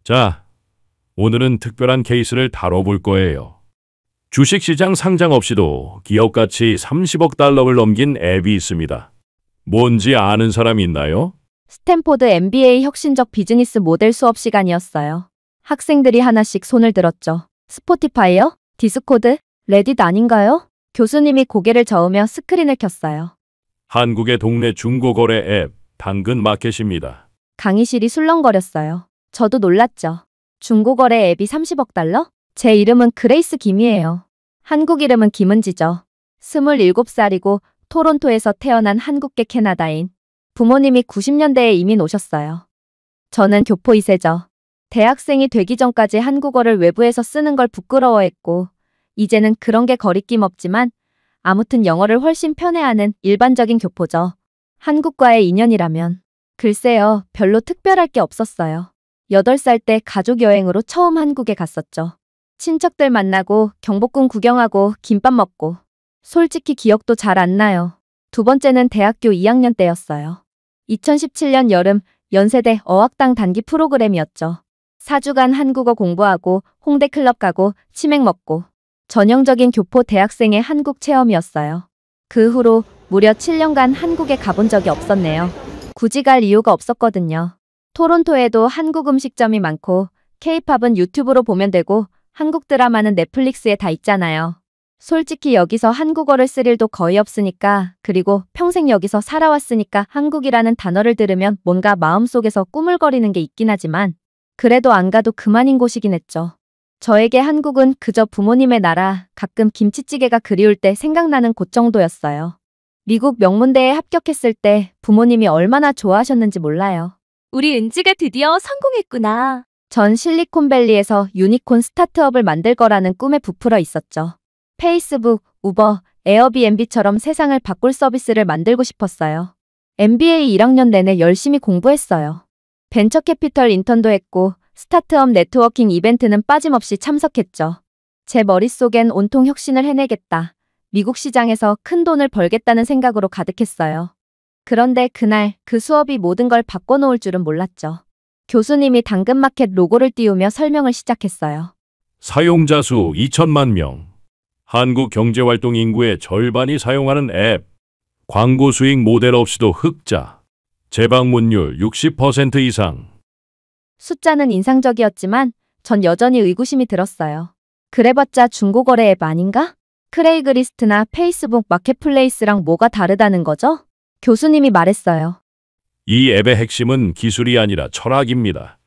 자, 오늘은 특별한 케이스를 다뤄볼 거예요. 주식시장 상장 없이도 기업 가치 30억 달러를 넘긴 앱이 있습니다. 뭔지 아는 사람 있나요? 스탠포드 MBA 혁신적 비즈니스 모델 수업 시간이었어요. 학생들이 하나씩 손을 들었죠. 스포티파이요? 디스코드? 레딧 아닌가요? 교수님이 고개를 저으며 스크린을 켰어요. 한국의 동네 중고거래 앱 당근마켓입니다. 강의실이 술렁거렸어요. 저도 놀랐죠. 중고거래 앱이 30억 달러? 제 이름은 그레이스 김이에요. 한국 이름은 김은지죠. 27살이고 토론토에서 태어난 한국계 캐나다인. 부모님이 90년대에 이민 오셨어요. 저는 교포 2세죠. 대학생이 되기 전까지 한국어를 외부에서 쓰는 걸 부끄러워했고 이제는 그런 게 거리낌 없지만 아무튼 영어를 훨씬 편해하는 일반적인 교포죠. 한국과의 인연이라면 글쎄요, 별로 특별할 게 없었어요. 8살 때 가족 여행으로 처음 한국에 갔었죠. 친척들 만나고 경복궁 구경하고 김밥 먹고 솔직히 기억도 잘 안 나요. 두 번째는 대학교 2학년 때였어요. 2017년 여름 연세대 어학당 단기 프로그램이었죠. 4주간 한국어 공부하고 홍대 클럽 가고 치맥 먹고 전형적인 교포 대학생의 한국 체험이었어요. 그 후로 무려 7년간 한국에 가본 적이 없었네요. 굳이 갈 이유가 없었거든요. 토론토에도 한국 음식점이 많고 K-팝은 유튜브로 보면 되고 한국 드라마는 넷플릭스에 다 있잖아요. 솔직히 여기서 한국어를 쓸 일도 거의 없으니까, 그리고 평생 여기서 살아왔으니까 한국이라는 단어를 들으면 뭔가 마음속에서 꾸물거리는 게 있긴 하지만 그래도 안 가도 그만인 곳이긴 했죠. 저에게 한국은 그저 부모님의 나라, 가끔 김치찌개가 그리울 때 생각나는 곳 정도였어요. 미국 명문대에 합격했을 때 부모님이 얼마나 좋아하셨는지 몰라요. 우리 은지가 드디어 성공했구나. 전 실리콘밸리에서 유니콘 스타트업을 만들 거라는 꿈에 부풀어 있었죠. 페이스북, 우버, 에어비앤비처럼 세상을 바꿀 서비스를 만들고 싶었어요. MBA 1학년 내내 열심히 공부했어요. 벤처캐피털 인턴도 했고 스타트업 네트워킹 이벤트는 빠짐없이 참석했죠. 제 머릿속엔 온통 혁신을 해내겠다. 미국 시장에서 큰 돈을 벌겠다는 생각으로 가득했어요. 그런데 그날 그 수업이 모든 걸 바꿔놓을 줄은 몰랐죠. 교수님이 당근마켓 로고를 띄우며 설명을 시작했어요. 사용자 수 2천만 명. 한국 경제활동 인구의 절반이 사용하는 앱. 광고 수익 모델 없이도 흑자. 재방문율 60% 이상. 숫자는 인상적이었지만 전 여전히 의구심이 들었어요. 그래봤자 중고거래 앱 아닌가? 크레이그리스트나 페이스북 마켓플레이스랑 뭐가 다르다는 거죠? 교수님이 말했어요. 이 앱의 핵심은 기술이 아니라 철학입니다.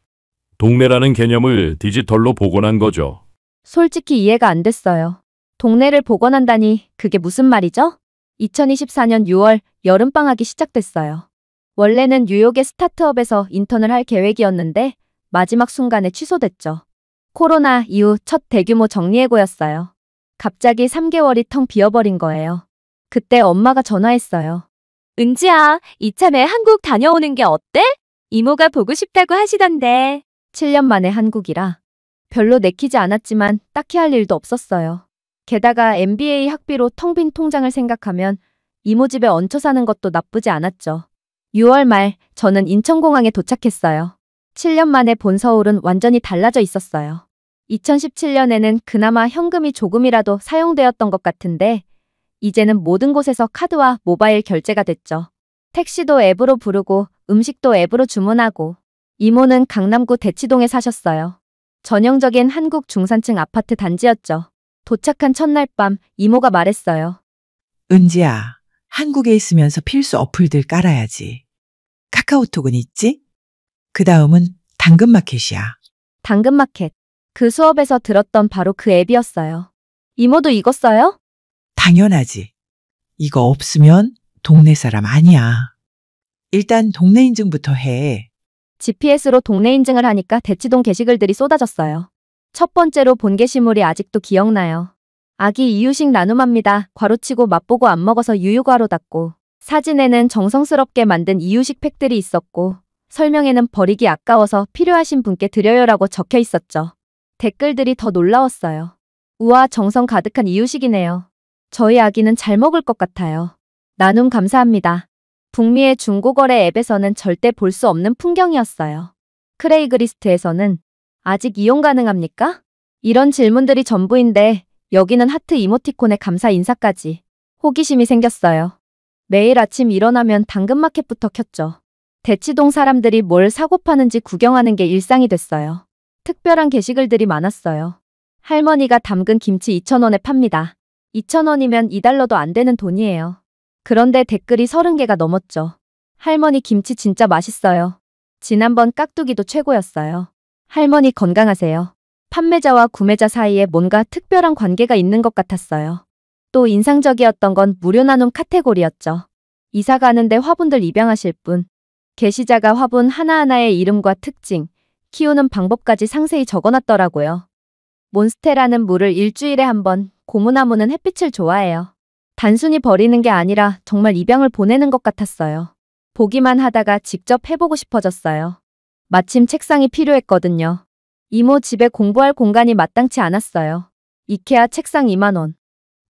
동네라는 개념을 디지털로 복원한 거죠. 솔직히 이해가 안 됐어요. 동네를 복원한다니 그게 무슨 말이죠? 2024년 6월 여름방학이 시작됐어요. 원래는 뉴욕의 스타트업에서 인턴을 할 계획이었는데 마지막 순간에 취소됐죠. 코로나 이후 첫 대규모 정리해고였어요. 갑자기 3개월이 텅 비어버린 거예요. 그때 엄마가 전화했어요. 은지야, 이참에 한국 다녀오는 게 어때? 이모가 보고 싶다고 하시던데. 7년 만에 한국이라 별로 내키지 않았지만 딱히 할 일도 없었어요. 게다가 MBA 학비로 텅 빈 통장을 생각하면 이모 집에 얹혀 사는 것도 나쁘지 않았죠. 6월 말 저는 인천공항에 도착했어요. 7년 만에 본 서울은 완전히 달라져 있었어요. 2017년에는 그나마 현금이 조금이라도 사용되었던 것 같은데 이제는 모든 곳에서 카드와 모바일 결제가 됐죠. 택시도 앱으로 부르고 음식도 앱으로 주문하고. 이모는 강남구 대치동에 사셨어요. 전형적인 한국 중산층 아파트 단지였죠. 도착한 첫날 밤 이모가 말했어요. 은지야, 한국에 있으면서 필수 어플들 깔아야지. 카카오톡은 있지? 그 다음은 당근마켓이야. 당근마켓. 그 수업에서 들었던 바로 그 앱이었어요. 이모도 이거 써요? 당연하지. 이거 없으면 동네 사람 아니야. 일단 동네 인증부터 해. GPS로 동네 인증을 하니까 대치동 게시글들이 쏟아졌어요. 첫 번째로 본 게시물이 아직도 기억나요. 아기 이유식 나눔합니다. 괄호치고 맛보고 안 먹어서 유유괄호 닫고. 사진에는 정성스럽게 만든 이유식 팩들이 있었고 설명에는 버리기 아까워서 필요하신 분께 드려요라고 적혀 있었죠. 댓글들이 더 놀라웠어요. 우와, 정성 가득한 이유식이네요. 저희 아기는 잘 먹을 것 같아요. 나눔 감사합니다. 북미의 중고거래 앱에서는 절대 볼 수 없는 풍경이었어요. 크레이그리스트에서는 아직 이용 가능합니까? 이런 질문들이 전부인데 여기는 하트 이모티콘에 감사 인사까지. 호기심이 생겼어요. 매일 아침 일어나면 당근마켓부터 켰죠. 대치동 사람들이 뭘 사고 파는지 구경하는 게 일상이 됐어요. 특별한 게시글들이 많았어요. 할머니가 담근 김치 2,000원에 팝니다. 2,000원이면 2달러도 안 되는 돈이에요. 그런데 댓글이 30개가 넘었죠. 할머니 김치 진짜 맛있어요. 지난번 깍두기도 최고였어요. 할머니 건강하세요. 판매자와 구매자 사이에 뭔가 특별한 관계가 있는 것 같았어요. 또 인상적이었던 건 무료 나눔 카테고리였죠. 이사 가는데 화분들 입양하실 분. 게시자가 화분 하나하나의 이름과 특징, 키우는 방법까지 상세히 적어놨더라고요. 몬스테라는 물을 일주일에 한 번, 고무나무는 햇빛을 좋아해요. 단순히 버리는 게 아니라 정말 입양을 보내는 것 같았어요. 보기만 하다가 직접 해보고 싶어졌어요. 마침 책상이 필요했거든요. 이모 집에 공부할 공간이 마땅치 않았어요. 이케아 책상 2만 원.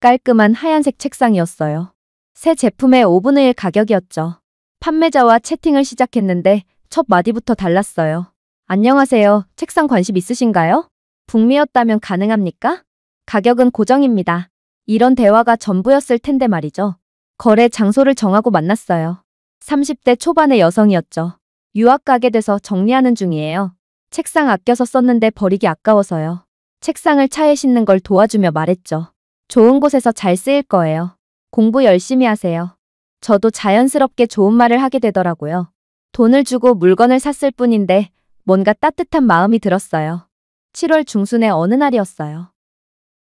깔끔한 하얀색 책상이었어요. 새 제품의 5분의 1 가격이었죠. 판매자와 채팅을 시작했는데 첫 마디부터 달랐어요. 안녕하세요. 책상 관심 있으신가요? 북미였다면 가능합니까? 가격은 고정입니다. 이런 대화가 전부였을 텐데 말이죠. 거래 장소를 정하고 만났어요. 30대 초반의 여성이었죠. 유학 가게 돼서 정리하는 중이에요. 책상 아껴서 썼는데 버리기 아까워서요. 책상을 차에 싣는 걸 도와주며 말했죠. 좋은 곳에서 잘 쓰일 거예요. 공부 열심히 하세요. 저도 자연스럽게 좋은 말을 하게 되더라고요. 돈을 주고 물건을 샀을 뿐인데 뭔가 따뜻한 마음이 들었어요. 7월 중순의 어느 날이었어요.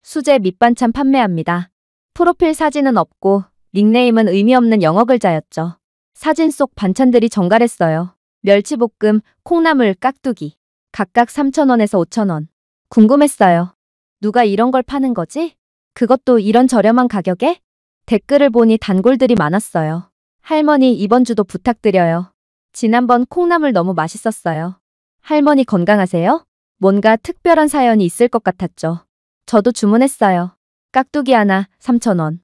수제 밑반찬 판매합니다. 프로필 사진은 없고 닉네임은 의미 없는 영어 글자였죠. 사진 속 반찬들이 정갈했어요. 멸치볶음, 콩나물, 깍두기. 각각 3,000원에서 5,000원. 궁금했어요. 누가 이런 걸 파는 거지? 그것도 이런 저렴한 가격에? 댓글을 보니 단골들이 많았어요. 할머니 이번 주도 부탁드려요. 지난번 콩나물 너무 맛있었어요. 할머니 건강하세요? 뭔가 특별한 사연이 있을 것 같았죠. 저도 주문했어요. 깍두기 하나 3,000원.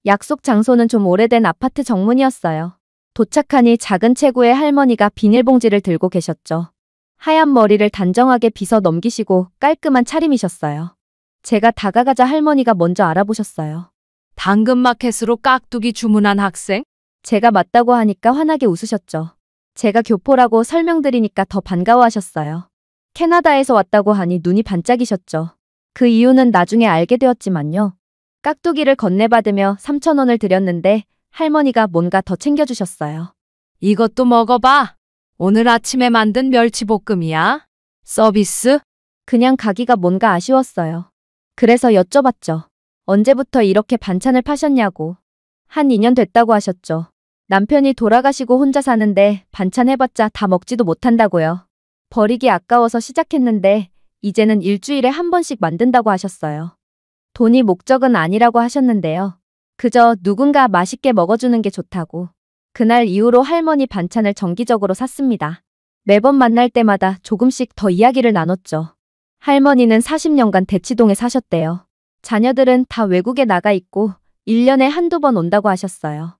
약속 장소는 좀 오래된 아파트 정문이었어요. 도착하니 작은 체구의 할머니가 비닐봉지를 들고 계셨죠. 하얀 머리를 단정하게 빗어 넘기시고 깔끔한 차림이셨어요. 제가 다가가자 할머니가 먼저 알아보셨어요. 당근마켓으로 깍두기 주문한 학생? 제가 맞다고 하니까 환하게 웃으셨죠. 제가 교포라고 설명드리니까 더 반가워하셨어요. 캐나다에서 왔다고 하니 눈이 반짝이셨죠. 그 이유는 나중에 알게 되었지만요. 깍두기를 건네받으며 3,000원을 드렸는데 할머니가 뭔가 더 챙겨주셨어요. 이것도 먹어봐. 오늘 아침에 만든 멸치볶음이야. 서비스? 그냥 가기가 뭔가 아쉬웠어요. 그래서 여쭤봤죠. 언제부터 이렇게 반찬을 파셨냐고. 한 2년 됐다고 하셨죠. 남편이 돌아가시고 혼자 사는데 반찬 해봤자 다 먹지도 못한다고요. 버리기 아까워서 시작했는데 이제는 일주일에 한 번씩 만든다고 하셨어요. 돈이 목적은 아니라고 하셨는데요. 그저 누군가 맛있게 먹어주는 게 좋다고. 그날 이후로 할머니 반찬을 정기적으로 샀습니다. 매번 만날 때마다 조금씩 더 이야기를 나눴죠. 할머니는 40년간 대치동에 사셨대요. 자녀들은 다 외국에 나가 있고 1년에 한두 번 온다고 하셨어요.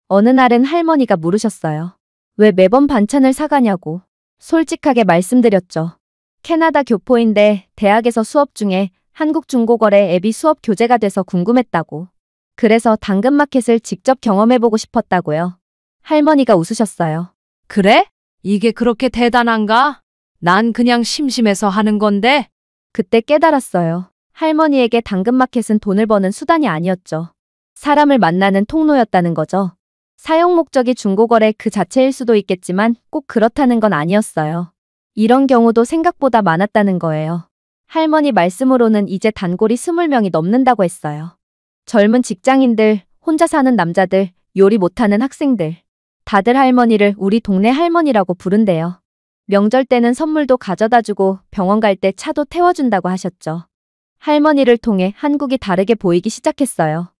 어느 날은 할머니가 물으셨어요. 왜 매번 반찬을 사가냐고. 솔직하게 말씀드렸죠. 캐나다 교포인데 대학에서 수업 중에 한국중고거래 앱이 수업 교재가 돼서 궁금했다고. 그래서 당근마켓을 직접 경험해보고 싶었다고요. 할머니가 웃으셨어요. 그래? 이게 그렇게 대단한가? 난 그냥 심심해서 하는 건데. 그때 깨달았어요. 할머니에게 당근마켓은 돈을 버는 수단이 아니었죠. 사람을 만나는 통로였다는 거죠. 사용 목적이 중고거래 그 자체일 수도 있겠지만 꼭 그렇다는 건 아니었어요. 이런 경우도 생각보다 많았다는 거예요. 할머니 말씀으로는 이제 단골이 20명이 넘는다고 했어요. 젊은 직장인들, 혼자 사는 남자들, 요리 못하는 학생들. 다들 할머니를 우리 동네 할머니라고 부른대요. 명절 때는 선물도 가져다주고 병원 갈 때 차도 태워준다고 하셨죠. 할머니를 통해 한국이 다르게 보이기 시작했어요.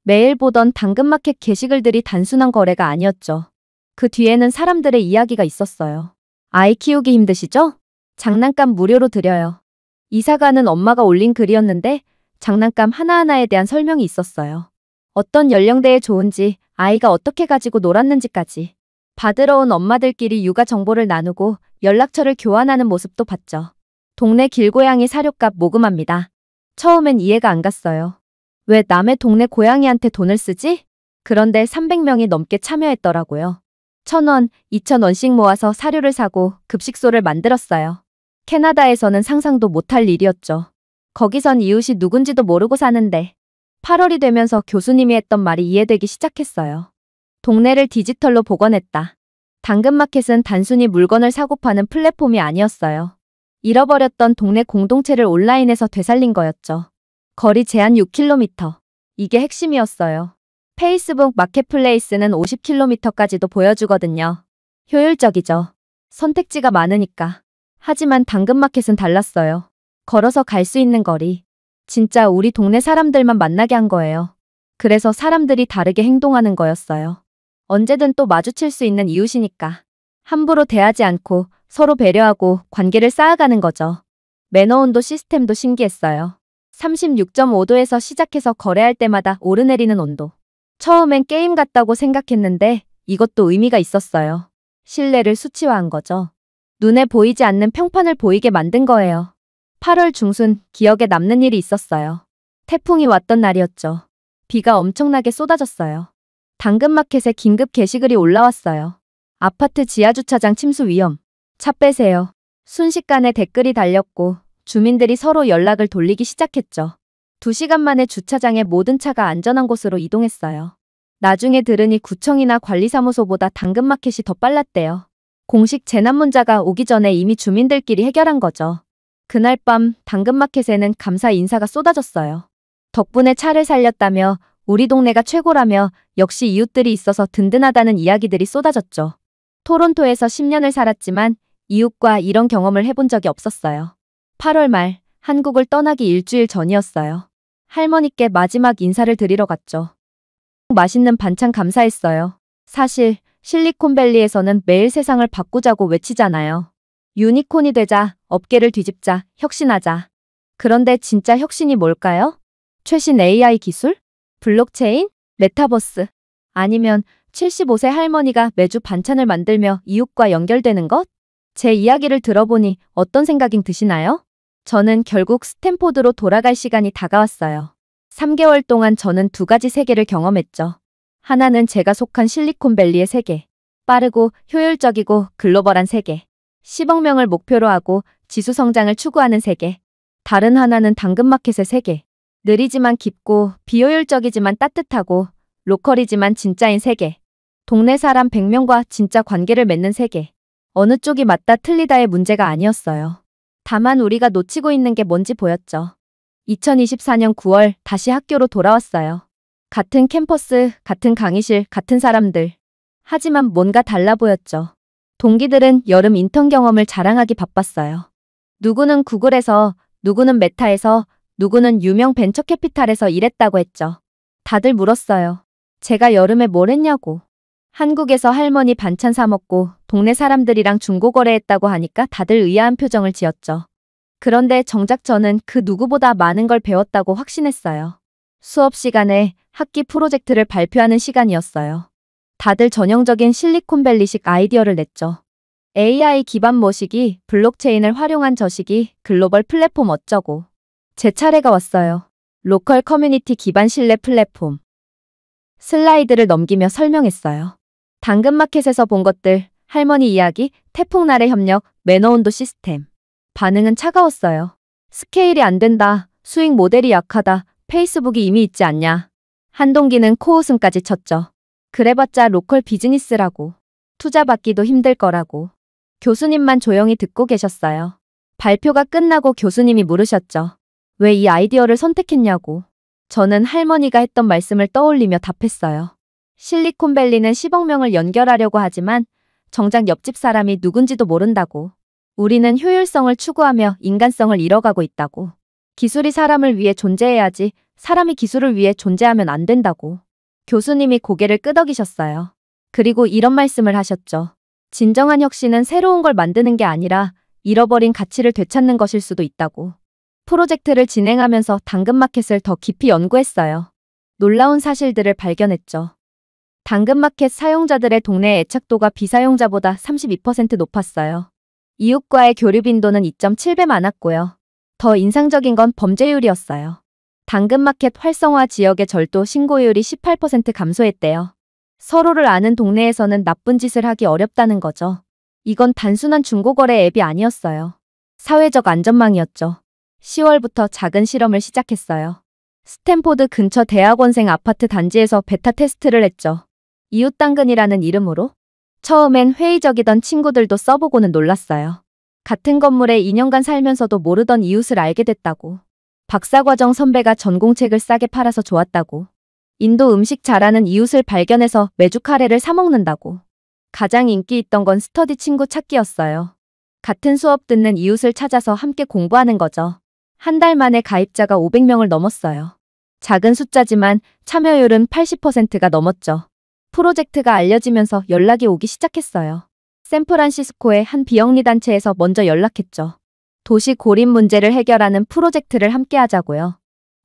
매일 보던 당근마켓 게시글들이 단순한 거래가 아니었죠. 그 뒤에는 사람들의 이야기가 있었어요. 아이 키우기 힘드시죠? 장난감 무료로 드려요. 이사가는 엄마가 올린 글이었는데 장난감 하나하나에 대한 설명이 있었어요. 어떤 연령대에 좋은지, 아이가 어떻게 가지고 놀았는지까지. 받으러 온 엄마들끼리 육아 정보를 나누고 연락처를 교환하는 모습도 봤죠. 동네 길고양이 사료값 모금합니다. 처음엔 이해가 안 갔어요. 왜 남의 동네 고양이한테 돈을 쓰지? 그런데 300명이 넘게 참여했더라고요. 1,000원, 2,000원씩 모아서 사료를 사고 급식소를 만들었어요. 캐나다에서는 상상도 못할 일이었죠. 거기선 이웃이 누군지도 모르고 사는데 8월이 되면서 교수님이 했던 말이 이해되기 시작했어요. 동네를 디지털로 복원했다. 당근마켓은 단순히 물건을 사고 파는 플랫폼이 아니었어요. 잃어버렸던 동네 공동체를 온라인에서 되살린 거였죠. 거리 제한 6km. 이게 핵심이었어요. 페이스북 마켓플레이스는 50km까지도 보여주거든요. 효율적이죠. 선택지가 많으니까. 하지만 당근마켓은 달랐어요. 걸어서 갈 수 있는 거리. 진짜 우리 동네 사람들만 만나게 한 거예요. 그래서 사람들이 다르게 행동하는 거였어요. 언제든 또 마주칠 수 있는 이웃이니까. 함부로 대하지 않고 서로 배려하고 관계를 쌓아가는 거죠. 매너 온도 시스템도 신기했어요. 36.5도에서 시작해서 거래할 때마다 오르내리는 온도. 처음엔 게임 같다고 생각했는데 이것도 의미가 있었어요. 신뢰를 수치화한 거죠. 눈에 보이지 않는 평판을 보이게 만든 거예요. 8월 중순 기억에 남는 일이 있었어요. 태풍이 왔던 날이었죠. 비가 엄청나게 쏟아졌어요. 당근마켓에 긴급 게시글이 올라왔어요. 아파트 지하주차장 침수 위험. 차 빼세요. 순식간에 댓글이 달렸고 주민들이 서로 연락을 돌리기 시작했죠. 2시간 만에 주차장에 모든 차가 안전한 곳으로 이동했어요. 나중에 들으니 구청이나 관리사무소보다 당근마켓이 더 빨랐대요. 공식 재난 문자가 오기 전에 이미 주민들끼리 해결한 거죠. 그날 밤 당근마켓에는 감사 인사가 쏟아졌어요. 덕분에 차를 살렸다며 우리 동네가 최고라며 역시 이웃들이 있어서 든든하다는 이야기들이 쏟아졌죠. 토론토에서 10년을 살았지만 이웃과 이런 경험을 해본 적이 없었어요. 8월 말 한국을 떠나기 일주일 전이었어요. 할머니께 마지막 인사를 드리러 갔죠. 맛있는 반찬 감사했어요. 사실 실리콘밸리에서는 매일 세상을 바꾸자고 외치잖아요. 유니콘이 되자, 업계를 뒤집자, 혁신하자. 그런데 진짜 혁신이 뭘까요? 최신 AI 기술? 블록체인? 메타버스? 아니면 75세 할머니가 매주 반찬을 만들며 이웃과 연결되는 것? 제 이야기를 들어보니 어떤 생각이 드시나요? 저는 결국 스탠포드로 돌아갈 시간이 다가왔어요. 3개월 동안 저는 2가지 세계를 경험했죠. 하나는 제가 속한 실리콘밸리의 세계. 빠르고 효율적이고 글로벌한 세계. 10억 명을 목표로 하고 지수 성장을 추구하는 세계. 다른 하나는 당근마켓의 세계. 느리지만 깊고 비효율적이지만 따뜻하고 로컬이지만 진짜인 세계. 동네 사람 100명과 진짜 관계를 맺는 세계. 어느 쪽이 맞다 틀리다의 문제가 아니었어요. 다만 우리가 놓치고 있는 게 뭔지 보였죠. 2024년 9월 다시 학교로 돌아왔어요. 같은 캠퍼스, 같은 강의실, 같은 사람들. 하지만 뭔가 달라 보였죠. 동기들은 여름 인턴 경험을 자랑하기 바빴어요. 누구는 구글에서, 누구는 메타에서, 누구는 유명 벤처캐피탈에서 일했다고 했죠. 다들 물었어요. 제가 여름에 뭘 했냐고. 한국에서 할머니 반찬 사 먹고 동네 사람들이랑 중고거래했다고 하니까 다들 의아한 표정을 지었죠. 그런데 정작 저는 그 누구보다 많은 걸 배웠다고 확신했어요. 수업 시간에 학기 프로젝트를 발표하는 시간이었어요. 다들 전형적인 실리콘밸리식 아이디어를 냈죠. AI 기반 뭐시기, 블록체인을 활용한 저시기, 글로벌 플랫폼 어쩌고. 제 차례가 왔어요. 로컬 커뮤니티 기반 신뢰 플랫폼. 슬라이드를 넘기며 설명했어요. 당근마켓에서 본 것들, 할머니 이야기, 태풍날의 협력, 매너온도 시스템. 반응은 차가웠어요. 스케일이 안 된다, 수익 모델이 약하다, 페이스북이 이미 있지 않냐. 한 동기는 코웃음까지 쳤죠. 그래봤자 로컬 비즈니스라고. 투자 받기도 힘들 거라고. 교수님만 조용히 듣고 계셨어요. 발표가 끝나고 교수님이 물으셨죠. 왜 이 아이디어를 선택했냐고. 저는 할머니가 했던 말씀을 떠올리며 답했어요. 실리콘밸리는 10억 명을 연결하려고 하지만 정작 옆집 사람이 누군지도 모른다고. 우리는 효율성을 추구하며 인간성을 잃어가고 있다고. 기술이 사람을 위해 존재해야지 사람이 기술을 위해 존재하면 안 된다고. 교수님이 고개를 끄덕이셨어요. 그리고 이런 말씀을 하셨죠. 진정한 혁신은 새로운 걸 만드는 게 아니라 잃어버린 가치를 되찾는 것일 수도 있다고. 프로젝트를 진행하면서 당근마켓을 더 깊이 연구했어요. 놀라운 사실들을 발견했죠. 당근마켓 사용자들의 동네 애착도가 비사용자보다 32% 높았어요. 이웃과의 교류 빈도는 2.7배 많았고요. 더 인상적인 건 범죄율이었어요. 당근마켓 활성화 지역의 절도 신고율이 18% 감소했대요. 서로를 아는 동네에서는 나쁜 짓을 하기 어렵다는 거죠. 이건 단순한 중고거래 앱이 아니었어요. 사회적 안전망이었죠. 10월부터 작은 실험을 시작했어요. 스탠포드 근처 대학원생 아파트 단지에서 베타 테스트를 했죠. 이웃당근이라는 이름으로. 처음엔 회의적이던 친구들도 써보고는 놀랐어요. 같은 건물에 2년간 살면서도 모르던 이웃을 알게 됐다고. 박사과정 선배가 전공책을 싸게 팔아서 좋았다고. 인도 음식 잘하는 이웃을 발견해서 메주 카레를 사 먹는다고. 가장 인기 있던 건 스터디 친구 찾기였어요. 같은 수업 듣는 이웃을 찾아서 함께 공부하는 거죠. 한 달 만에 가입자가 500명을 넘었어요. 작은 숫자지만 참여율은 80%가 넘었죠. 프로젝트가 알려지면서 연락이 오기 시작했어요. 샌프란시스코의 한 비영리 단체에서 먼저 연락했죠. 도시 고립 문제를 해결하는 프로젝트를 함께 하자고요.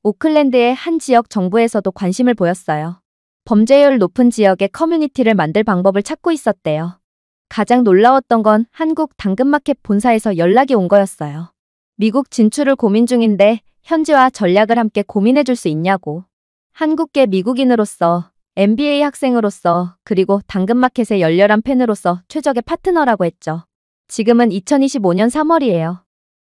오클랜드의 한 지역 정부에서도 관심을 보였어요. 범죄율 높은 지역의 커뮤니티를 만들 방법을 찾고 있었대요. 가장 놀라웠던 건 한국 당근마켓 본사에서 연락이 온 거였어요. 미국 진출을 고민 중인데 현지와 전략을 함께 고민해 줄 수 있냐고. 한국계 미국인으로서, MBA 학생으로서, 그리고 당근마켓의 열렬한 팬으로서 최적의 파트너라고 했죠. 지금은 2025년 3월이에요.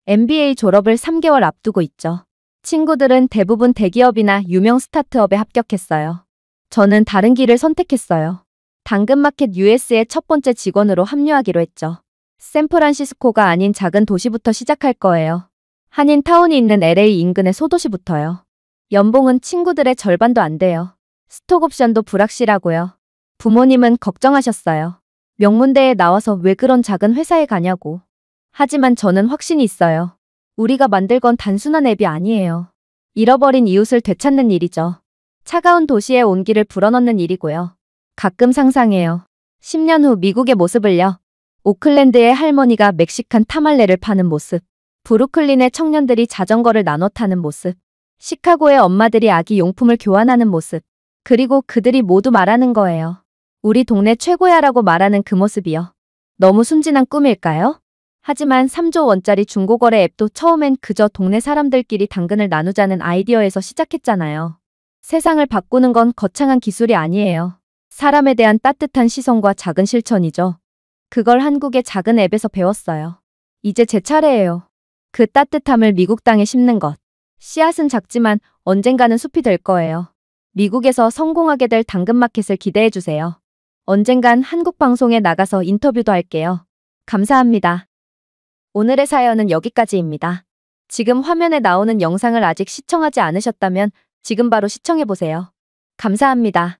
MBA 졸업을 3개월 앞두고 있죠. 친구들은 대부분 대기업이나 유명 스타트업에 합격했어요. 저는 다른 길을 선택했어요. 당근마켓 US의 첫 번째 직원으로 합류하기로 했죠. 샌프란시스코가 아닌 작은 도시부터 시작할 거예요. 한인타운이 있는 LA 인근의 소도시부터요. 연봉은 친구들의 절반도 안 돼요. 스톡옵션도 불확실하고요. 부모님은 걱정하셨어요. 명문대에 나와서 왜 그런 작은 회사에 가냐고. 하지만 저는 확신이 있어요. 우리가 만들 건 단순한 앱이 아니에요. 잃어버린 이웃을 되찾는 일이죠. 차가운 도시의 온기를 불어넣는 일이고요. 가끔 상상해요. 10년 후 미국의 모습을요. 오클랜드의 할머니가 멕시칸 타말레를 파는 모습. 브루클린의 청년들이 자전거를 나눠 타는 모습. 시카고의 엄마들이 아기 용품을 교환하는 모습. 그리고 그들이 모두 말하는 거예요. 우리 동네 최고야라고 말하는 그 모습이요. 너무 순진한 꿈일까요? 하지만 3조 원짜리 중고거래 앱도 처음엔 그저 동네 사람들끼리 당근을 나누자는 아이디어에서 시작했잖아요. 세상을 바꾸는 건 거창한 기술이 아니에요. 사람에 대한 따뜻한 시선과 작은 실천이죠. 그걸 한국의 작은 앱에서 배웠어요. 이제 제 차례예요. 그 따뜻함을 미국 땅에 심는 것. 씨앗은 작지만 언젠가는 숲이 될 거예요. 미국에서 성공하게 될 당근마켓을 기대해주세요. 언젠간 한국 방송에 나가서 인터뷰도 할게요. 감사합니다. 오늘의 사연은 여기까지입니다. 지금 화면에 나오는 영상을 아직 시청하지 않으셨다면 지금 바로 시청해보세요. 감사합니다.